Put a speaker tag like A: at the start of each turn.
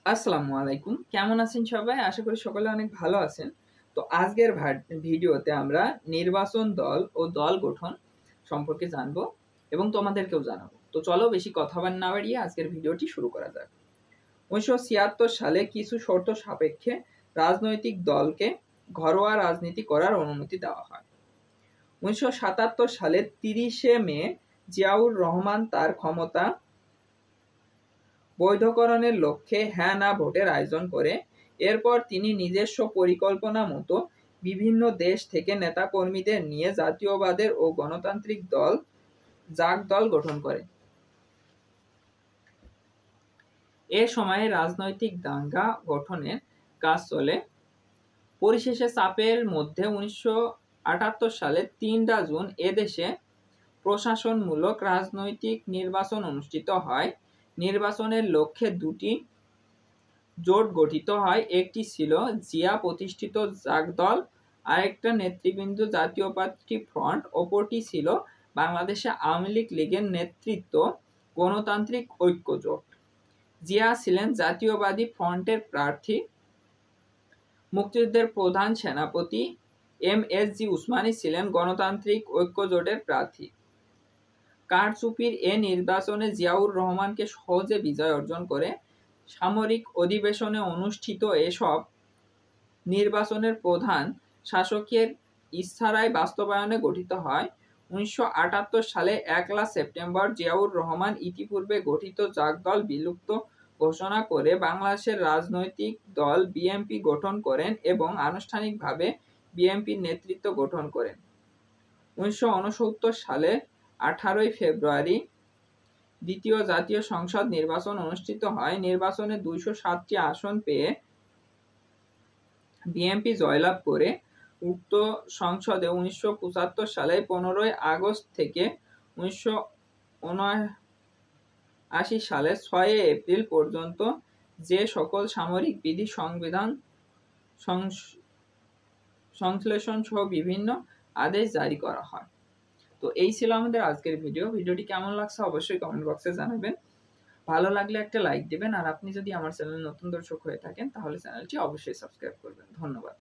A: আসসালামু আলাইকুম। কেমন আছেন সবাই? আশা করি সকলে অনেক ভালো আছেন। তো আজকের ভিডিওতে আমরা নির্বাচন দল ও দল গঠন সম্পর্কে জানবো এবং তোমাদেরকেও জানাবো। তো চলো বেশি কথা না বাড়িয়ে আজকের ভিডিওটি শুরু করা যাক। ১৯৭৬ সালে কিছু শর্ত সাপেক্ষে রাজনৈতিক দলকে ঘরোয়া রাজনীতি করার অনুমতি দেওয়া হয়। ১৯৭৭ সালের ৩০শে মে জিয়াউর রহমান তার ক্ষমতা বৈধকরণের লক্ষ্যে হ্যাঁ-না ভোটের আয়োজন করে। এরপর তিনি নিজস্ব পরিকল্পনা মতো বিভিন্ন দেশ থেকে নেতা-কর্মীদের নিয়ে জাতীয়বাদের ও গণতান্ত্রিক দল জাগ দল গঠন করেন। এ সময়ে রাজনৈতিক দাঙ্গা গঠনের কাজ চলে। পরিশেষে চাপের মধ্যে ১৯৭৮ সালের ৩ জুন এদেশে প্রশাসনমূলক রাজনৈতিক নির্বাচন অনুষ্ঠিত হয়। নির্বাচনের লক্ষ্যে দুটি জোট গঠিত হয়। একটি ছিল জিয়া প্রতিষ্ঠিত জাগ দল, আরেকটা নেতৃবৃন্দ জাতীয় পার্টি ফ্রন্ট, অপরটি ছিল বাংলাদেশে আওয়ামী লীগের নেতৃত্ব গণতান্ত্রিক ঐক্য জোট। জিয়া ছিলেন জাতীয়বাদী ফ্রন্টের প্রার্থী, মুক্তিযুদ্ধের প্রধান সেনাপতি এমএসজি উসমানী ছিলেন গণতান্ত্রিক ঐক্য জোটের প্রার্থী। কারচুপির এ নির্বাচনে জিয়াউর রহমানকে সহজে বিজয় অর্জন করে। সামরিক অধিবেশনে অনুষ্ঠিত এসব নির্বাচনের প্রধান শাসকের ইশারায় বাস্তবায়নে গঠিত হয়। ১৯৭৮ সালে ১ সেপ্টেম্বর জিয়াউর রহমান ইতিপূর্বে গঠিত জাগ দল বিলুপ্ত ঘোষণা করে বাংলাদেশের রাজনৈতিক দল বিএনপি গঠন করেন এবং আনুষ্ঠানিকভাবে বিএনপির নেতৃত্ব গঠন করেন। ১৯৬৯ সালে ১৮ ফেব্রুয়ারি দ্বিতীয় জাতীয় সংসদ নির্বাচন অনুষ্ঠিত হয়। নির্বাচনে ২০৭টি আসন পেয়ে বিএনপি জয়লাভ করে। উক্ত সংসদে ১৯৭৫ সালে ১৫ আগস্ট থেকে ১৯৭৯ সালের ৬ এপ্রিল পর্যন্ত যে সকল সামরিক বিধি সংবিধান সংশ্লেষণ সহ বিভিন্ন আদেশ জারি করা হয়। তো এই ছিল আমাদের আজকের ভিডিওটি কেমন লাগছে অবশ্যই কমেন্ট বক্সে জানাবেন। ভালো লাগলে একটা লাইক দিবেন, আর আপনি যদি আমার চ্যানেলে নতুন দর্শক হয়ে থাকেন তাহলে চ্যানেলটি অবশ্যই সাবস্ক্রাইব করবেন। ধন্যবাদ।